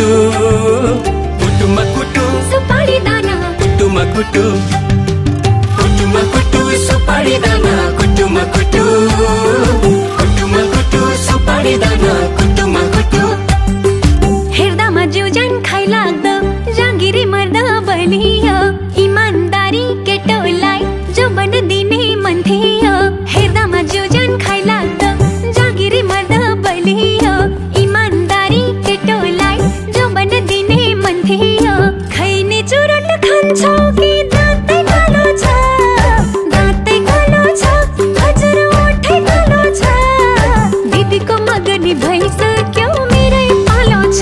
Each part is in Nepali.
कुटु कुटुमा कुटु सुपारी दाना कुटुमा कुटु कुटुमा कुटु सुपारी दाना कुटुमा कुटु कुटुमा कुटु सुपारी दाना कुटुमा कुटु हेर्दामा जिउजान खाइ लाग्दो जागिरी मर्दा बलियो इमानदारी केटोलाई जो बन दिने मन थियो हेर्दामा जिउजान खाइ लाग्दो जागिरी मर्दा बलियो इमानदारी केटोलाई जो बन दिने मन थियो खैने चुरोट खान्छौ कि दाँतै कालो छ दाँतै कालो छ हजुर ओठै कालो छ दिदीको मगनी भइसक्यो मेरै पालो छ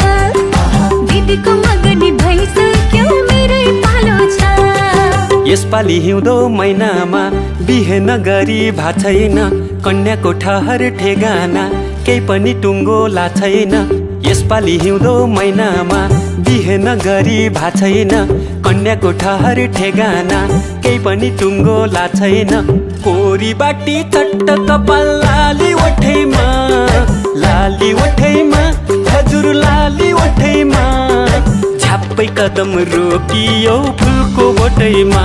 दिदीको मगनी भइसक्यो मेरै पालो छ यसपालि हिउँदो महिनामा बिहे नगरी भा छैन कन्याको ठहर ठेगाना केही पनि टुङ्गो ला छैन यसपालि हिउँदो महिनामा बिहे नगरी भा छैन कन्याको ठहर ठेगाना केही पनि टुङ्गो ला छैन कोरी बाटी चट्ट कपाल लाली ओठैमा हजुर लाली ओठैमा झ्याप्पै कदम रोकियो फुलको बोटैमा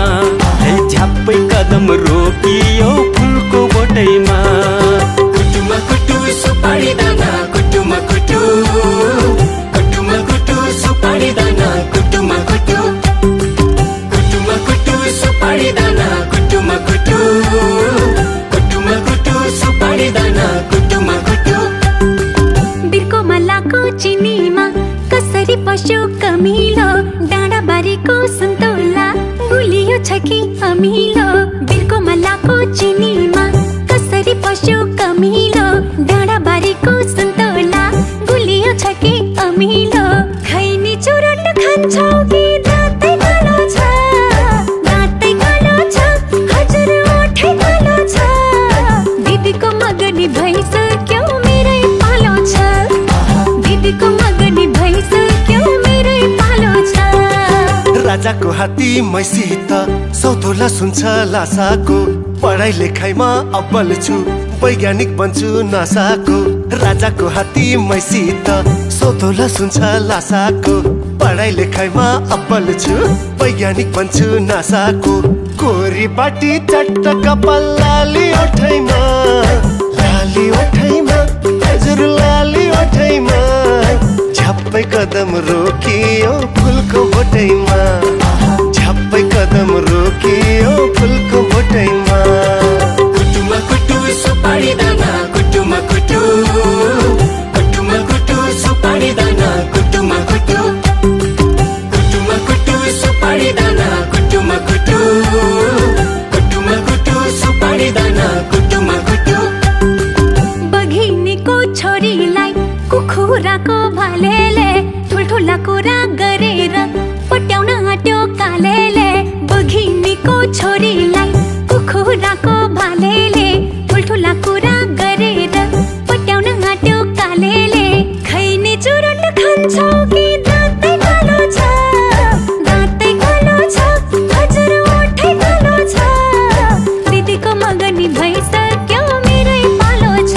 झ्याप्पै कदम रोकियो फुलको बोटैमा कुटुमा कुटु सुपारी दाना कुटुमा कुटु कुटुमा कुटु सुपारी दाना कुटुमा कुटु कुटुमा कुटु सुपारी दाना कुटुमा कुटु कुटुमा कुटु सुपारी दाना कुटुमा कुटु बिर्को मल्लाको चिनीमा कसरी पस्यो कमिलो डाँडा बारीको सन्तोला गुलियो छ कि अमिलो बिर्को मल्लाको चिनीमा कसरी पस्यो कमिलो डाँडा बारीको सन्तोला गुलियो छ कि अमिलो खैनी चुरोट खान्छौ कि दाँतै कालो छ दाँतै कालो छ हजुर ओठै कालो छ दिदीको मगनी भइसक्यो मेरै पालो छ दिदीको मगनी भइसक्यो मेरै पालो छ राजाको हात्ती मैसित सौतोला सुन्छ लासाको पढाइ लेखाइमा अब्बल छु वैज्ञानिक बन्छु नासाको राजाको हात्ती मैसित सौतोला सुन्छ लासाको पढाइ लेखाइमा अब्बल छु वैज्ञानिक बन्छु नासाको कोरी बाटी चट्ट कपाल लाली ओठैमा हजुर लाली ओठैमा झ्याप्पै कदम रोकियो फुलको बोटैमा झ्याप्पै कदम रोकियो फुलको बोटैमा कुटुमा कुटु सुपारी दाना कुटुमा कुटु कुटुमा कुटु सुपारी दाना कुटुमा कुटु कुटुमा कुटु सुपारी दाना कुटुमा कुटु कुटुमा कुटु सुपारी दाना कुटुमा कुटु बघिनीको छोरीलाई कुखुराको भालेले ठुल्ठुला कुरा गरेर पट्याउन आट्यो कालेले बघिनीको छोरीलाई कुखुराको भालेले ठुल्ठुला कुरा गरेर पट्याउन आट्यो कालेले खैने चुरोट खान्छौ कि दाँतै कालो छ दाँतै कालो छ हजुर ओठै कालो छ दिदीको मगनी भइसक्यो मेरै पालो छ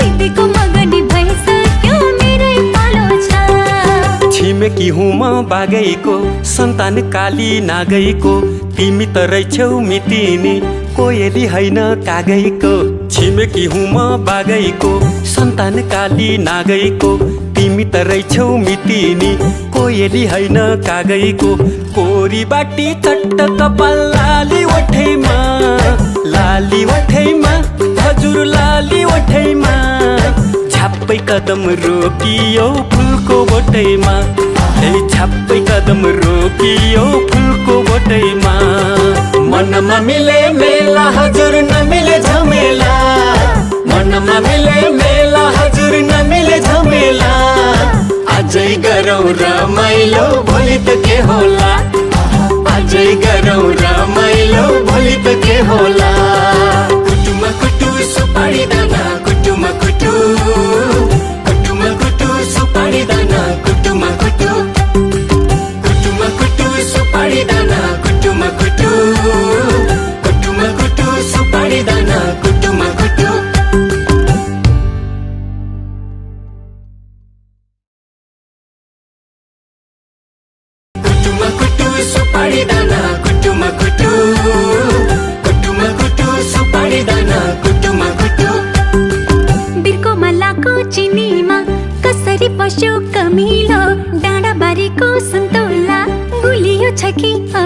दिदीको मगनी भइसक्यो मेरै पालो छ छिमेकी हुँ म बागैको सन्तान काली नागैको तिमी त रहेछौ मितिनी कोयली होइन कागैको छिमेकी हुँ म बागैको सन्तान काली नागैको तिमी त रहेछौ मितिनी कोयली होइन कागैको कोरी बाटी चट्ट कपाल लाली ओठैमा हजुर लाली ओठैमा झ्याप्पै कदम रोकियो फुलको बोटैमा झ्याप्पै कदम रोकियो फुलको बोटैमा मनमा मिले मेला हजुर नमिले झमेला मनमा मिले मेला हजुर नमिले झमेला आजै गरौँ रमाइलो भोलि त के होला आजै गरौँ रमाइलो भोलि त के होला कुटुमा कुटु सुपारी दाना कुटुमा कुटु कुटुमा कुटु सुपारी दाना कुटुमा कुटु कुटुमा कुटु सुपारी दाना कुटुमा कुटु कुटुमा कुटु सुपारी दाना कुटुमा कुटु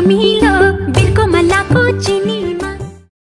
हामीलाई